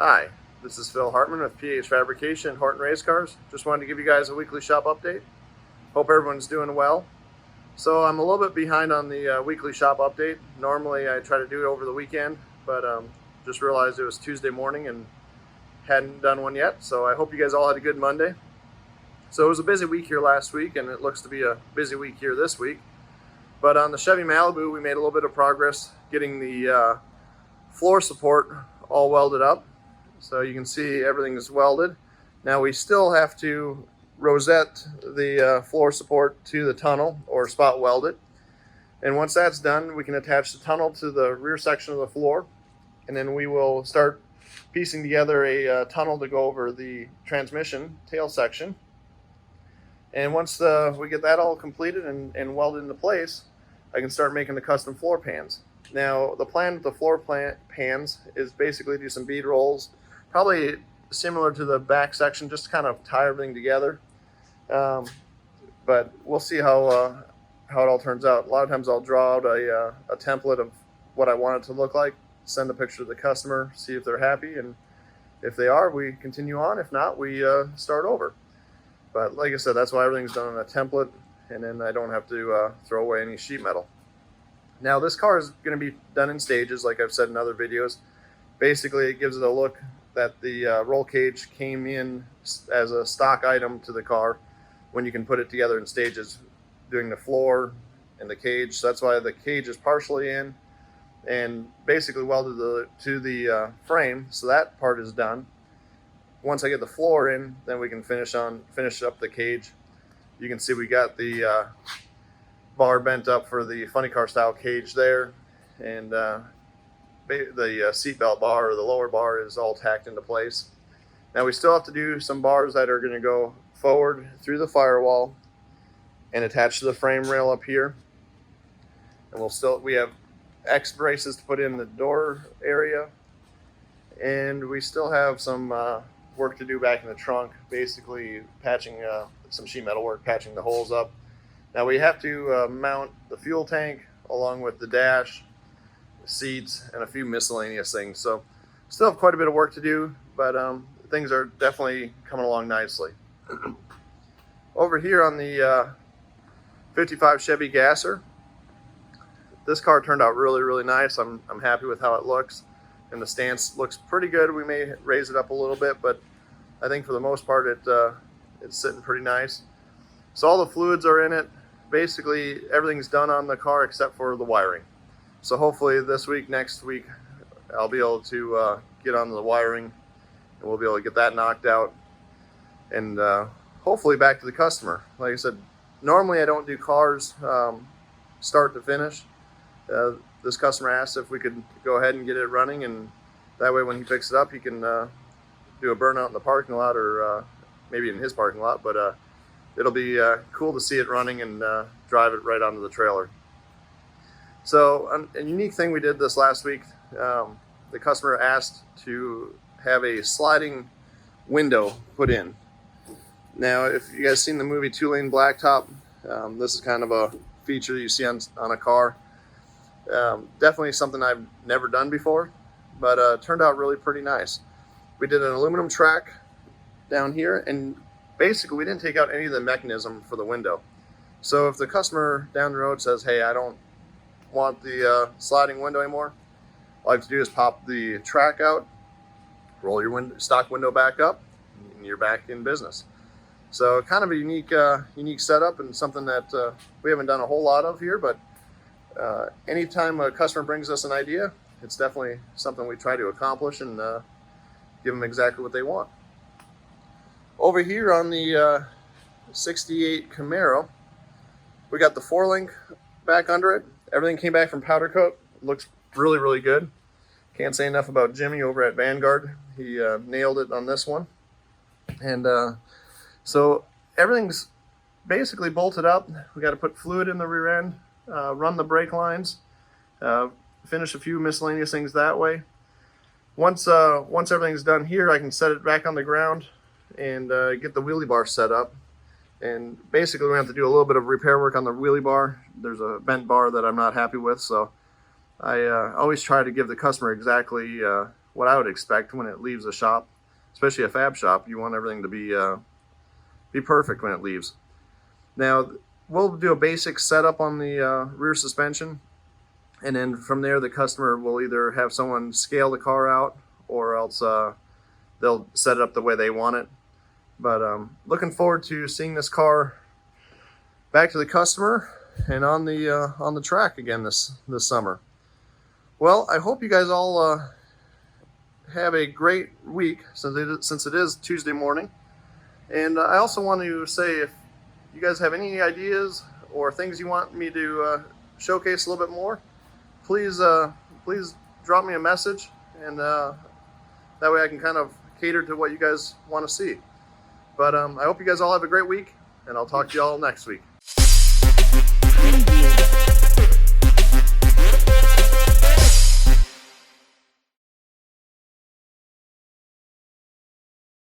Hi, this is Phil Hartman with PH Fabrication, Horton Race Cars. Just wanted to give you guys a weekly shop update. Hope everyone's doing well. So I'm a little bit behind on the weekly shop update. Normally I try to do it over the weekend, but just realized it was Tuesday morning and hadn't done one yet. So I hope you guys all had a good Monday. So it was a busy week here last week, and it looks to be a busy week here this week. But on the Chevy Malibu, we made a little bit of progress getting the floor support all welded up. So you can see everything is welded. Now we still have to rosette the floor support to the tunnel or spot weld it. And once that's done, we can attach the tunnel to the rear section of the floor. And then we will start piecing together a tunnel to go over the transmission tail section. And once we get that all completed and welded into place, I can start making the custom floor pans. Now the plan with the floor pans is basically do some bead rolls, probably similar to the back section, just to kind of tie everything together. But we'll see how it all turns out. A lot of times I'll draw out a template of what I want it to look like, send a picture to the customer, see if they're happy, and if they are, we continue on. If not, we start over. But like I said, that's why everything's done on a template, and then I don't have to throw away any sheet metal. Now this car is going to be done in stages, like I've said in other videos. Basically, it gives it a look that the roll cage came in as a stock item to the car when you can put it together in stages, doing the floor and the cage. So that's why the cage is partially in and basically welded to the frame. So that part is done. Once I get the floor in, then we can finish up the cage. You can see we got the bar bent up for the funny car style cage there, and the seatbelt bar or the lower bar is all tacked into place. Now we still have to do some bars that are going to go forward through the firewall and attach to the frame rail up here. And we have X braces to put in the door area, and we still have some work to do back in the trunk, basically patching some sheet metal work, patching the holes up. Now we have to mount the fuel tank along with the dash, seats, and a few miscellaneous things. So still have quite a bit of work to do, but things are definitely coming along nicely. Over here on the 55 Chevy Gasser, this car turned out really nice. I'm happy with how it looks, and the stance looks pretty good. We may raise it up a little bit, but I think for the most part it's sitting pretty nice. So all the fluids are in it. Basically everything's done on the car except for the wiring. So hopefully this week, next week, I'll be able to get on the wiring, and we'll be able to get that knocked out, and hopefully back to the customer. Like I said, normally I don't do cars start to finish. This customer asked if we could go ahead and get it running, and that way when he picks it up, he can do a burnout in the parking lot, or maybe in his parking lot, but it'll be cool to see it running and drive it right onto the trailer. So a unique thing we did this last week, the customer asked to have a sliding window put in. Now, if you guys seen the movie Two-Lane Blacktop, this is kind of a feature you see on a car. Definitely something I've never done before, but turned out really pretty nice. We did an aluminum track down here, and basically we didn't take out any of the mechanism for the window. So if the customer down the road says, hey, I don't want the sliding window anymore, all I have to do is pop the track out, roll your stock window back up, and you're back in business. So kind of a unique setup, and something that we haven't done a whole lot of here, but anytime a customer brings us an idea, it's definitely something we try to accomplish and give them exactly what they want. Over here on the 68 Camaro, we got the 4-link back under it. Everything came back from powder coat. Looks really good. Can't say enough about Jimmy over at Vanguard. He nailed it on this one. And so everything's basically bolted up. We got to put fluid in the rear end, run the brake lines, finish a few miscellaneous things that way. Once everything's done here, I can set it back on the ground and get the wheelie bar set up. And basically we have to do a little bit of repair work on the wheelie bar. There's a bent bar that I'm not happy with, so I always try to give the customer exactly what I would expect when it leaves a shop, especially a fab shop. You want everything to be perfect when it leaves. Now, we'll do a basic setup on the rear suspension, and then from there the customer will either have someone scale the car out, or else they'll set it up the way they want it. But looking forward to seeing this car back to the customer and on the track again this summer. Well, I hope you guys all have a great week, since it is Tuesday morning. And I also want to say, if you guys have any ideas or things you want me to showcase a little bit more, please drop me a message, and that way I can kind of cater to what you guys want to see. But I hope you guys all have a great week, and I'll talk to you all next week.